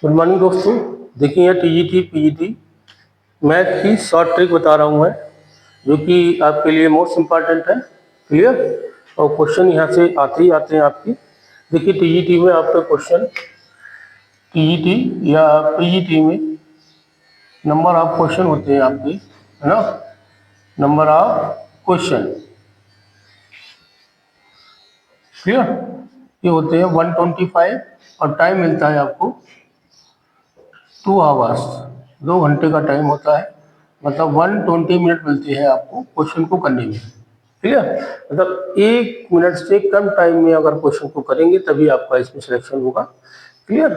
Good morning दोस्तों। देखिए यहाँ टीजीटी पीजीटी मैथ की शॉर्ट ट्रिक बता रहा हूँ मैं, जो कि आपके लिए मोस्ट इम्पॉर्टेंट है। क्लियर? और क्वेश्चन यहाँ से आते ही आते हैं आपकी। देखिए टीजीटी में आपका क्वेश्चन, टीजीटी या पीजीटी में नंबर ऑफ क्वेश्चन होते हैं आपके, है ना। नंबर ऑफ क्वेश्चन क्लियर, ये होते हैं 125 और टाइम मिलता है आपको 2 आवर्स, 2 घंटे का टाइम होता है। मतलब 120 मिनट मिलती है आपको क्वेश्चन को करने में। क्लियर? मतलब 1 मिनट से कम टाइम में अगर क्वेश्चन को करेंगे तभी आपका इसमें सिलेक्शन होगा। क्लियर?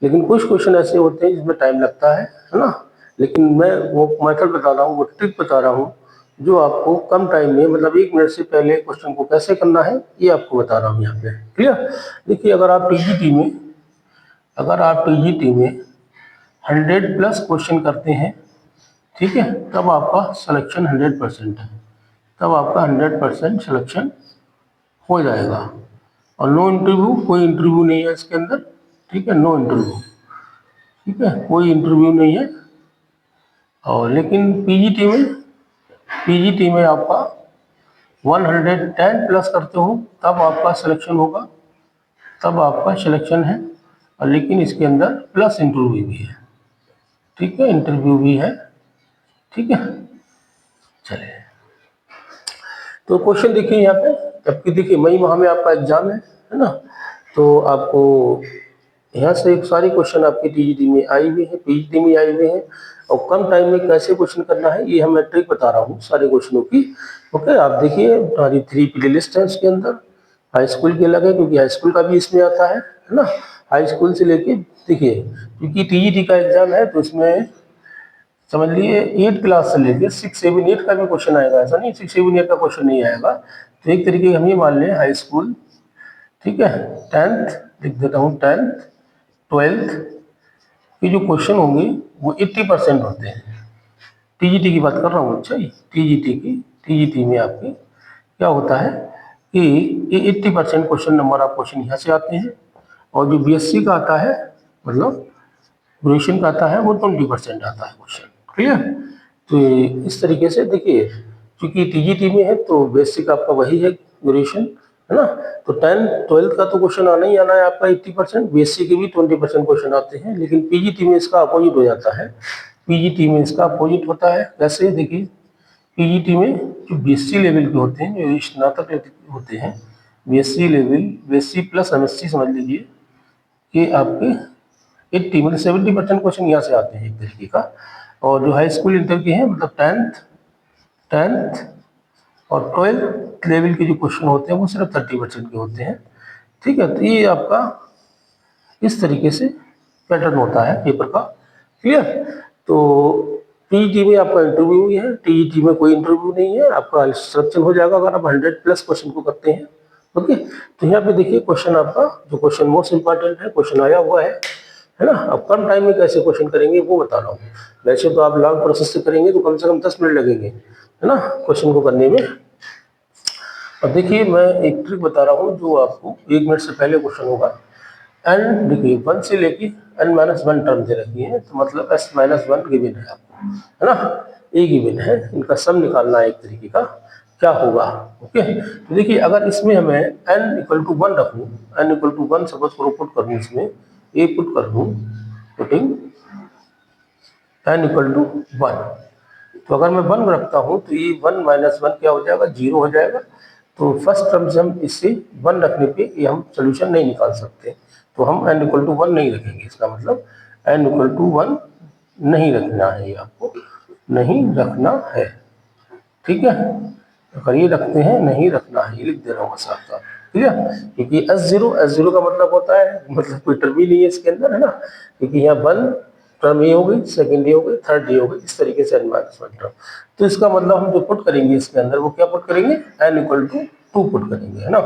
लेकिन कुछ क्वेश्चन ऐसे होते हैं जिसमें टाइम लगता है ना। लेकिन मैं वो मेथड बता रहा हूँ, वो ट्रिक बता रहा हूँ जो आपको कम टाइम में, मतलब 1 मिनट से पहले क्वेश्चन को कैसे करना है ये आपको बता रहा हूँ यहाँ पे। क्लियर? देखिए अगर आप टीजीटी में 100+ क्वेश्चन करते हैं, ठीक है, तब आपका सिलेक्शन 100% है, तब आपका 100% सिलेक्शन हो जाएगा। और नो इंटरव्यू, कोई इंटरव्यू नहीं है इसके अंदर, ठीक है, नो इंटरव्यू, ठीक है, कोई इंटरव्यू नहीं है। और लेकिन पीजीटी में आपका 110+ करते हो तब आपका सिलेक्शन होगा, तब आपका सिलेक्शन है। और लेकिन इसके अंदर प्लस इंटरव्यू भी है, ठीक है, इंटरव्यू भी है, ठीक है। चलिए तो क्वेश्चन देखिए यहाँ पे, जबकि देखिए मई माह में आपका एग्जाम है ना। तो आपको यहाँ से एक सारी क्वेश्चन आपकी टीजीटी में आई हुई है, पीजीटी में आई हुए हैं। और कम टाइम में कैसे क्वेश्चन करना है ये मैं ट्रिक बता रहा हूँ सारे क्वेश्चनों की। ओके, आप देखिए हमारी 3 प्ले लिस्ट है उसके अंदर। हाई स्कूल की अलग है क्योंकि हाई स्कूल का भी इसमें आता है ना। हाई स्कूल से लेके देखिए, क्योंकि टीजीटी का एग्जाम है तो इसमें समझ लिए 8 क्लास से लेके 6, 7, 8 का भी क्वेश्चन आएगा। ऐसा नहीं 6, 7, 8 का क्वेश्चन नहीं आएगा। तो एक तरीके हम ये मान लें हाई स्कूल, ठीक है, 10th लिख देता हूँ, 10th 12th के जो क्वेश्चन होंगे वो 80% होते हैं। टीजीटी की बात कर रहा हूँ। अच्छा, टीजीटी में आपके क्या होता है कि ये 80% क्वेश्चन, नंबर ऑफ क्वेश्चन यहाँ से आते हैं। और जो बीएससी का आता है, मतलब ग्रेजुएशन का आता है, वो 20% आता है क्वेश्चन। क्लियर? तो इस तरीके से देखिए, क्योंकि टीजीटी में है तो बेसिक आपका वही है, ग्रेजुएशन, है ना। तो 10, 12 का तो क्वेश्चन आना ही आना है आपका 80%, बीएससी के भी 20% क्वेश्चन आते हैं। लेकिन पीजीटी में इसका अपोजिट हो जाता है। पीजीटी में इसका अपोजिट होता है। कैसे? देखिए पीजीटी में जो बीएससी लेवल के होते हैं, जो स्नातक होते हैं, BSc level, BSc plus MSc समझ लीजिए कि आपके 80 मतलब 70% क्वेश्चन यहाँ से आते हैं एक तरीके का। और जो हाई स्कूल इंटर के हैं, मतलब 10th और 12th लेवल के जो क्वेश्चन होते हैं वो सिर्फ 30% के होते हैं, ठीक है। तो ये आपका इस तरीके से पैटर्न होता है पेपर का। क्लियर? तो पीजीटी में आपका इंटरव्यू ही है, टीजीटी में कोई इंटरव्यू नहीं है। आपका सिलेक्शन हो जाएगा अगर आप 100+ क्वेश्चन को करते हैं। ओके, तो यहाँ पे देखिए क्वेश्चन आपका, जो क्वेश्चन मोस्ट इंपॉर्टेंट है, क्वेश्चन आया हुआ है ना। अब कम टाइम में कैसे क्वेश्चन करेंगे वो बता रहा हूँ। वैसे तो आप लॉन्ग प्रोसेस से करेंगे तो कम से कम 10 मिनट लगेंगे, है ना, क्वेश्चन को करने में। अब देखिए मैं एक ट्रिक बता रहा हूँ जो आपको 1 मिनट से पहले क्वेश्चन होगा। एन देखिए 1 से लेके n-1 टर्म दे रखी है, तो मतलब s-1 गिवन है आपको, है ना। ए गिवन है, इनका सम निकालना है एक तरीके का, क्या होगा। ओके, तो देखिए अगर इसमें हमें n=1 रखूँ, n=1 सपोज करो पुट करूँ, इसमें ए पुट कर दूँ, पुटिंग n=1, तो अगर मैं 1 रखता हूँ तो ये 1 - 1 क्या हो जाएगा, 0 हो जाएगा। तो फर्स्ट टर्म से हम इससे 1 रखने पे ये हम सोल्यूशन नहीं निकाल सकते, तो हम n=1 नहीं रखेंगे। इसका मतलब n=1 नहीं रखना है, ये आपको नहीं रखना है, ठीक है। अगर ये रखते हैं, नहीं रखना है, ये लिख दे रहा हूँ साथ साथ, ठीक है। क्योंकि S0 का मतलब होता है, मतलब कोई टर्म ही नहीं है इसके अंदर, है ना। क्योंकि यहाँ 1 टर्म ये हो गई, सेकेंड ये हो गई, थर्ड ये हो गई, इस तरीके से n-1 टर्म। तो इसका मतलब हम जो पुट करेंगे इसके अंदर वो क्या पुट करेंगे, n=2 पुट करेंगे, है ना।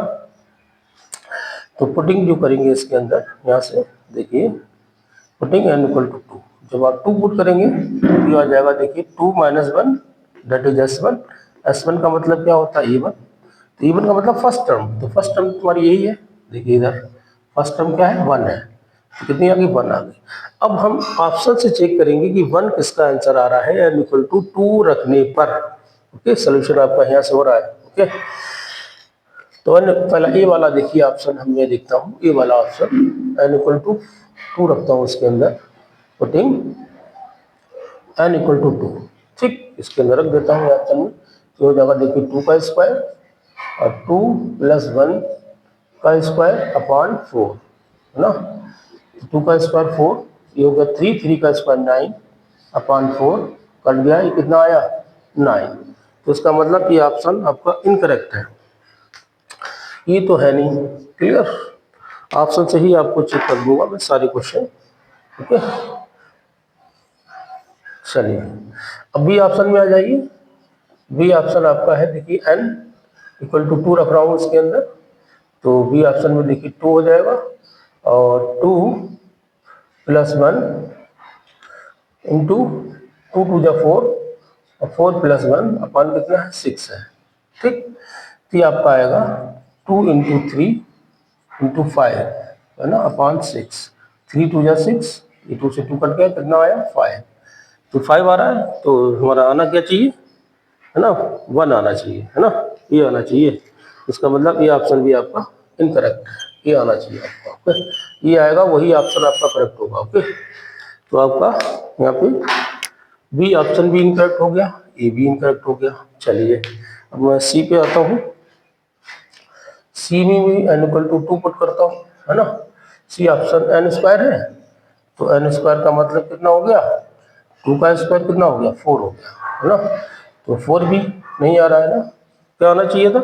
तो पुटिंग जो करेंगे इसके अंदर, यहाँ से देखिए पुटिंग n=2, जब आप 2 पुट करेंगे तो ये आ जाएगा, देखिए 2 - 1 दैट इज S1। S1 का मतलब क्या होता है, E1। तो E1 का मतलब फर्स्ट टर्म, तो फर्स्ट टर्म तुम्हारी यही है। देखिए इधर फर्स्ट टर्म क्या है, 1 है, तो कितनी आ गई 1 आ गई। अब हम ऑप्शन से चेक करेंगे कि 1 किसका आंसर आ रहा है, n इक्वल टू 2 रखने पर। ओके, सोल्यूशन आपका यहाँ से हो रहा है। ओके, तो पहला ए वाला देखिए ऑप्शन हम मैं देखता हूँ, ए वाला ऑप्शन n इक्वल टू 2 रखता हूँ उसके अंदर, पुटिंग n इक्वल टू 2, ठीक, इसके अंदर रख देता हूँ ऑप्शन में। तो हो जाएगा देखिए 2 का स्क्वायर और 2 प्लस 1 का स्क्वायर अपॉन 4, है ना। 2 का स्क्वायर 4, ये हो गया 3, 3 का स्क्वायर 9 अपॉन 4, कट गया, ये कितना आया 9। तो इसका मतलब ये ऑप्शन आपका इनकरेक्ट है, ये तो है नहीं। क्लियर, ऑप्शन से ही आपको चेक कर दूंगा मैं सारे क्वेश्चन। ओके, चलिए अब बी ऑप्शन में आ जाइए। बी ऑप्शन आपका है देखिए n इक्वल टू 2 रख रहा हूँ इसके अंदर, तो बी ऑप्शन में देखिए 2 हो जाएगा और 2 प्लस 1 इंटू 2 टू जा 4 और 4 प्लस 1 अपन कितना है 6 है, ठीक। तो ये आपका आएगा 2 इंटू 3 इंटू 5, है ना, अपॉन 6। 3 टू जा 6, ये 2 से 2 कट गया, कितना आया 5। तो 5 आ रहा है, तो हमारा आना क्या चाहिए, है ना, 1 आना चाहिए, है ना, ये आना चाहिए। इसका मतलब ये ऑप्शन भी आपका इनकरेक्ट है, ये आना चाहिए आपका। ओके, ये आएगा, वही ऑप्शन आपका करेक्ट होगा। ओके, तो आपका यहाँ पे बी ऑप्शन भी इनकरेक्ट हो गया, ए भी इनकरेक्ट हो गया। चलिए अब मैं सी पे आता हूँ। सी में भी n इक्वल टू 2 पुट करता हूँ, है ना। सी ऑप्शन n स्क्वायर है, तो n स्क्वायर का मतलब कितना हो गया, 2 का स्क्वायर कितना हो गया 4 हो गया, है ना। तो 4 भी नहीं आ रहा है ना, क्या आना चाहिए था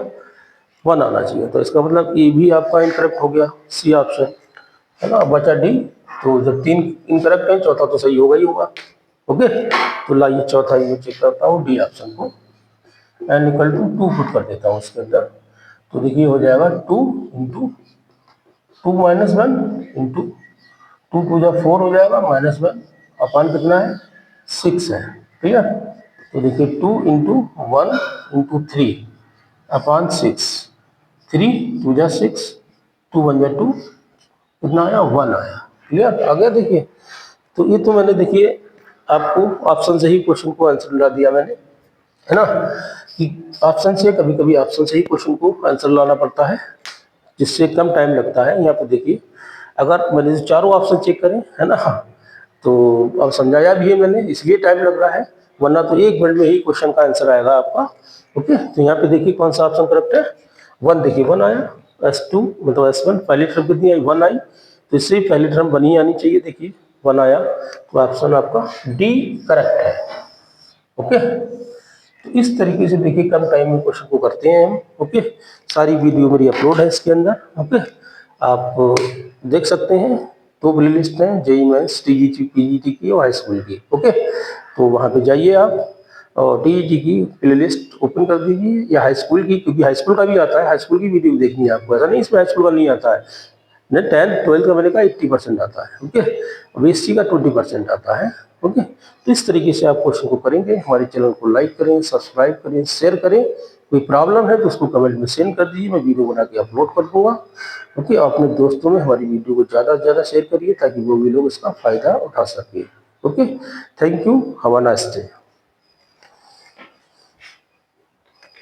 1 आना चाहिए। तो इसका मतलब ए भी आपका इनकरेक्ट हो गया, सी ऑप्शन, है ना। बचा डी, तो जब 3 इनकरेक्ट है चौथा तो सही होगा ही होगा। ओके, तो लाइए चौथा ये चेक करता हूँ, डी ऑप्शन को n इक्वल टू 2 पुट कर देता हूँ उसके अंदर। तो देखिए हो जाएगा 2 इंटू 2 माइनस 1 इंटू 2 टू जा 4 हो जाएगा, माइनस 1 अपान कितना है 6 है। क्लियर, तो देखिए 2 इंटू 1 इंटू 3 अपान 6, 3 टू जा 6, 2 1 जा 2, कितना आया 1 आया। क्लियर, आ गया। देखिए तो ये तो मैंने देखिए आपको ऑप्शन से ही क्वेश्चन को आंसर ला दिया मैंने, है ना, कि ऑप्शन से कभी कभी ऑप्शन से ही क्वेश्चन को आंसर लाना पड़ता है, जिससे कम टाइम लगता है। यहाँ पे देखिए अगर मैंने चारों ऑप्शन चेक करें, है ना, तो अब समझाया भी है मैंने, इसलिए टाइम लग रहा है, वरना तो 1 मिनट में ही क्वेश्चन का आंसर आएगा आपका। ओके, तो यहाँ पे देखिए कौन सा ऑप्शन करेक्ट है, 1, देखिए 1 आया, S2 मतलब S1 पहली टर्म कितनी आई 1 आई, तो इससे पहली टर्म 1 ही आनी चाहिए, देखिए 1 आया, तो ऑप्शन आपका डी करेक्ट है। ओके, तो इस तरीके से देखिए कम टाइम में क्वेश्चन को करते हैं हम। ओके, सारी वीडियो मेरी अपलोड है इसके अंदर। ओके, आप देख सकते हैं, 2 प्ले लिस्ट हैं, जेई मेंस, टीजीटी, पीजीटी की और हाई स्कूल की। ओके, तो वहाँ पे जाइए आप और टीजीटी की प्ले लिस्ट ओपन कर दीजिए, या हाई स्कूल की, क्योंकि हाई स्कूल का भी आता है, हाई स्कूल की वीडियो देखनी है आपको, ऐसा नहीं इसमें हाई स्कूल का नहीं आता है। नहीं, 10th 12th का मैंने कहा 80% आता है। ओके, अब एससी का 20% आता है। ओके, तो इस तरीके से आप क्वेश्चन को करेंगे। हमारे चैनल को लाइक करें, सब्सक्राइब करें, शेयर करें। कोई प्रॉब्लम है तो उसको कमेंट में सेंड कर दीजिए, मैं वीडियो बना के अपलोड कर दूंगा। ओके, अपने दोस्तों में हमारी वीडियो को ज़्यादा से ज़्यादा शेयर करिए, ताकि वो भी लोग इसका फ़ायदा उठा सके। Okay, thank you, have a nice day.